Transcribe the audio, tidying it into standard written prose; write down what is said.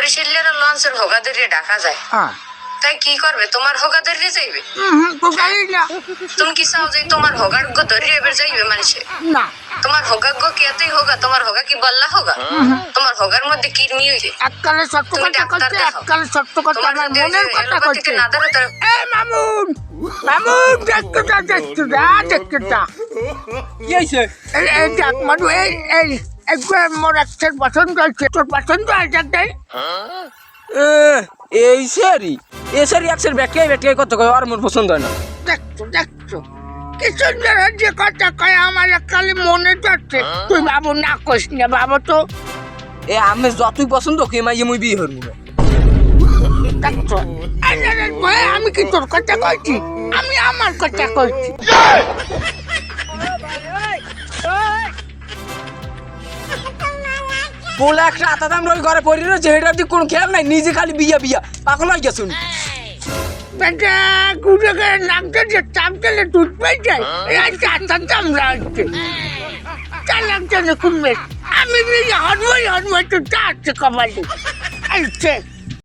বরিশালের লঞ্চের হোগা ধরিয়ে ডাকা যায়, তাই কি করবে? তোমার হোগা ধরিয়ে যাইবে? তুমি কি চাও যে তোমার হোগার গো ধরিয়ে এবার যাইবে মানুষে? না তোমার হোগা গো কেতেই হোগা, তোমার হোগা কি বললা হোগা? তোমার হোগার মধ্যে কৃমি হইছে। এককালে সত্য তুমি কথা ডাক্তার কইছে, দেখাও। এককালে সত্য কথা, তোমার আমার যদি ওই যে মনের কথা এলোপ্যাথিকে কইছে। না ধরে তার এ মামুন মামুন দেখতে দেখতে কি হইছে? এই দেখ মানু এই একবার মোর একটার পছন্দ হয়েছে, তোর পছন্দ হয় দেখ এই সেরি একসের ব্যাখ্যাই কত কয় আর মোর পছন্দ হয় না। দেখছো কি সুন্দর যে কথা কয় আমার এককালে মনে যাচ্ছে। তুই বাবু না কইস না বাবু তো এ আমি যতই পছন্দ কই মাইয়ে মুই বিয়ে হরমু না। দেখছো আমি কি তোর কথা কইছি? আমি আমার কথা কইছি। বলে একটা আতাদাম রই ঘরে পড়ি রয়েছে, এটার দিক কোনো খেয়াল নাই, নিজে খালি বিয়া পাগল হয়ে গেছুন। বেটা গুড়ে করে নামতে যে চাপ দিলে দুধ পেয়ে যায়, এই চারটা চামড়া হচ্ছে চালাক জানে কুমে। আমি বিয়ে হরমই তো যাচ্ছে কমালি। আইছে